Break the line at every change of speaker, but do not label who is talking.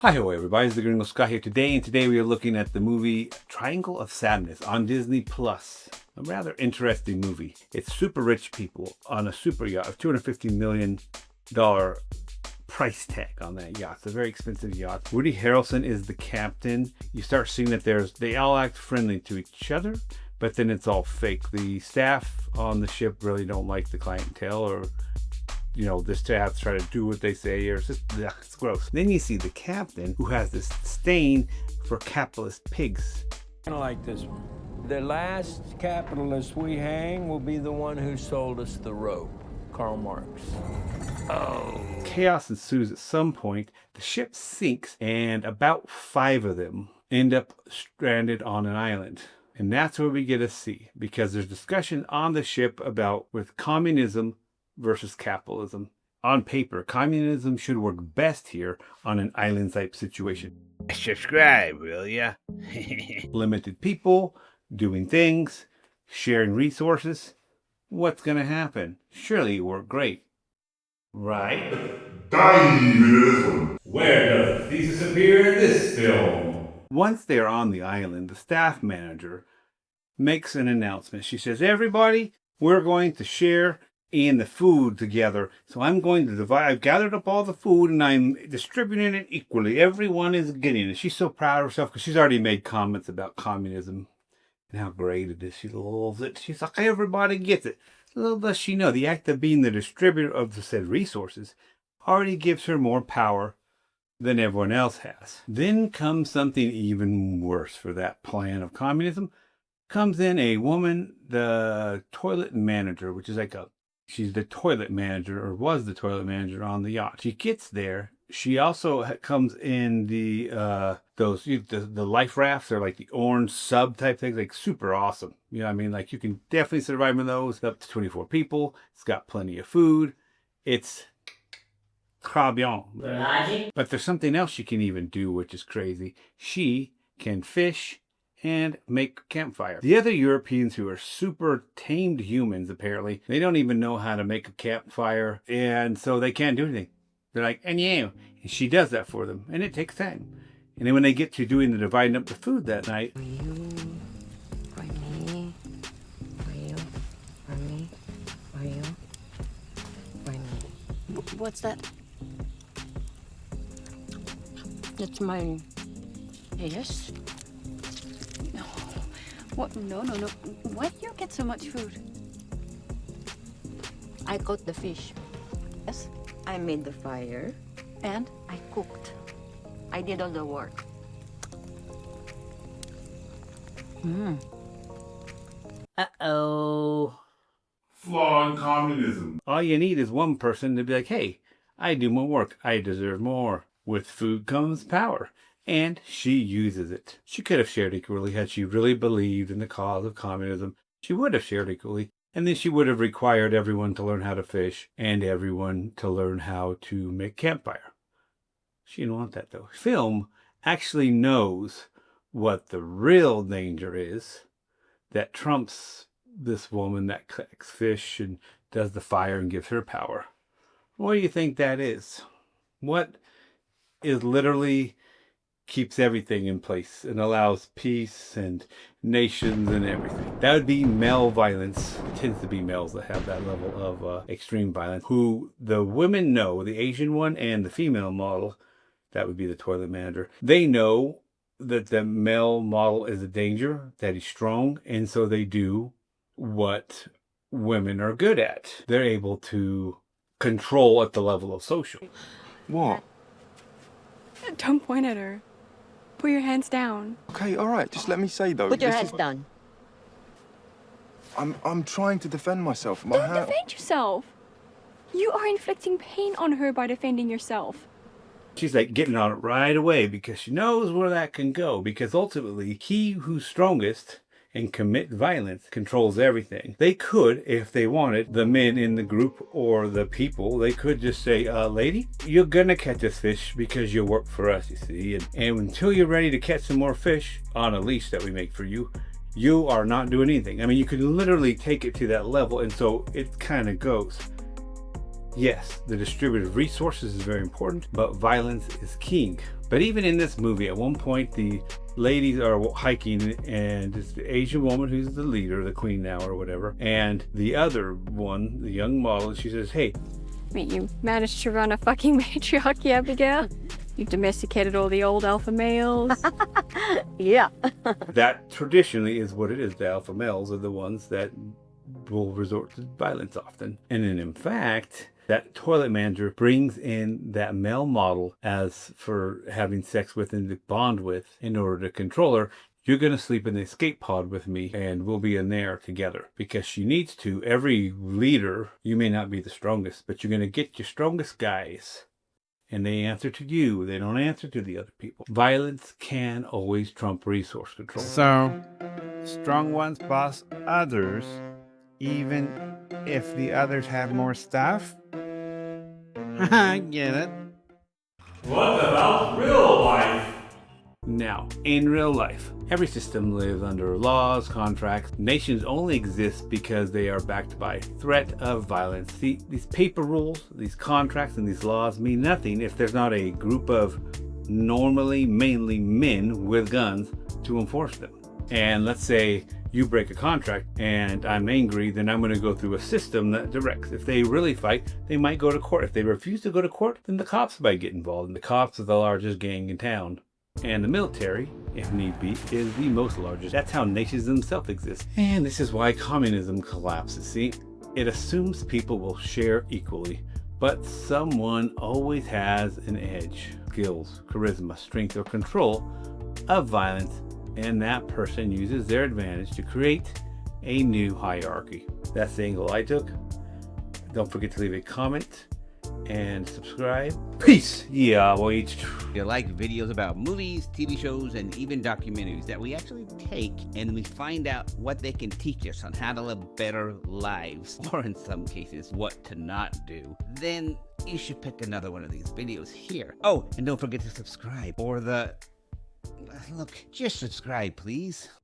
Hi, hello everybody, it's the Gringo Scott here today, and today we are looking at the movie Triangle of Sadness on Disney Plus. A rather interesting movie. It's super rich people on a super yacht, a $250 million price tag on that yacht. It's a very expensive yacht. Woody Harrelson is the captain. You start seeing that they all act friendly to each other, but then it's all fake. The staff on the ship really don't like the clientele, or the staff try to do what they say, or it's gross. Then you see the captain who has this disdain for capitalist pigs.
I like this one. The last capitalist we hang will be the one who sold us the rope. Karl Marx.
Oh. Chaos ensues at some point. The ship sinks, and about 5 of them end up stranded on an island. And that's where we get to see, because there's discussion on the ship about with communism versus capitalism. On paper, communism should work best here on an island type situation. Subscribe, will ya? Limited people, doing things, sharing resources. What's gonna happen? Surely it worked great. Right?
Dive into this one.
Where does the thesis appear in this film? Once they're on the island, the staff manager makes an announcement. She says, everybody, we're going to share in the food together. So I'm going to divide. I've gathered up all the food and I'm distributing it equally. Everyone is getting it. She's so proud of herself because she's already made comments about communism and how great it is. She loves it. She's like, everybody gets it. Little does she know, the act of being the distributor of the said resources already gives her more power than everyone else has. Then comes something even worse for that plan of communism. Comes in a woman, the toilet manager, which is like she's the toilet manager, or was the toilet manager on the yacht. She gets there. She also comes in the life rafts. They're like the orange sub type things, like super awesome. You know what I mean? Like you can definitely survive in those. Up to 24 people. It's got plenty of food. It's très bien. But there's something else she can even do, which is crazy. She can fish and make campfire. The other Europeans, who are super tamed humans, apparently, they don't even know how to make a campfire, and so they can't do anything. They're like, and she does that for them, and it takes time. And then when they get to doing the dividing up the food that night,
For you, for me, for you, for me, for you, for me.
What's that? It's mine. Yes? No. What? No. Why do you get so much food?
I caught the fish.
Yes?
I made the fire.
And?
I cooked. I did all the work.
Uh-oh.
Flaw in communism.
all you need is one person to be like, hey, I do more work. I deserve more. With food comes power. And she uses it. She could have shared equally had she really believed in the cause of communism. She would have shared equally. And then she would have required everyone to learn how to fish and everyone to learn how to make campfire. She didn't want that though. Film actually knows what the real danger is that trumps this woman that collects fish and does the fire and gives her power. What do you think that is? What is literally keeps everything in place and allows peace and nations and everything? That would be male violence. It tends to be males that have that level of extreme violence, who the women know, the Asian one and the female model, that would be the toilet manager, they know that the male model is a danger, that he's strong, and so they do what women are good at. They're able to control at the level of social.
What?
Don't point at her. Put your hands down.
Okay, all right. Just let me say though.
Put your
this
hands
is-
down.
I'm trying to defend myself. My
Don't
hand.
defend yourself. You are inflicting pain on her by defending yourself.
She's like getting on it right away because she knows where that can go. Because ultimately, he who's strongest and commit violence controls everything. They could, if they wanted, the men in the group or the people, they could just say, lady, you're gonna catch this fish because you work for us, you see. And until you're ready to catch some more fish on a leash that we make for you, you are not doing anything. I mean, you can literally take it to that level. And so it kind of goes. Yes, the distributed resources is very important, but violence is king. But even in this movie, at one point, the ladies are hiking, and it's the Asian woman who's the leader, the queen now or whatever, and the other one, the young model, she says, hey,
Wait, you managed to run a fucking matriarchy, Abigail? You've domesticated all the old alpha males.
Yeah.
that traditionally is what it is. The alpha males are the ones that will resort to violence often. And then in fact, that toilet manager brings in that male model as for having sex with and to bond with in order to control her. You're going to sleep in the escape pod with me and we'll be in there together, because she needs to. Every leader, you may not be the strongest, but you're going to get your strongest guys. And they answer to you. They don't answer to the other people. Violence can always trump resource control. So, strong ones boss others, even if the others have more stuff? I get it.
What about real life?
Now, in real life, every system lives under laws, contracts. Nations only exist because they are backed by threat of violence. These paper rules, these contracts, and these laws mean nothing if there's not a group of normally, mainly men with guns to enforce them. And let's say you break a contract and I'm angry, then I'm going to go through a system that directs. If they really fight, they might go to court. If they refuse to go to court, then the cops might get involved. And the cops are the largest gang in town. And the military, if need be, is the most largest. That's how nations themselves exist. And this is why communism collapses. See, it assumes people will share equally, but someone always has an edge. Skills, charisma, strength, or control of violence, and that person uses their advantage to create a new hierarchy. That's the angle I took. Don't forget to leave a comment and subscribe. Peace! Yeah, wait.
You like videos about movies, TV shows, and even documentaries that we actually take and we find out what they can teach us on how to live better lives, or in some cases, what to not do, then you should pick another one of these videos here. Oh, and don't forget to subscribe, or look, just subscribe, please.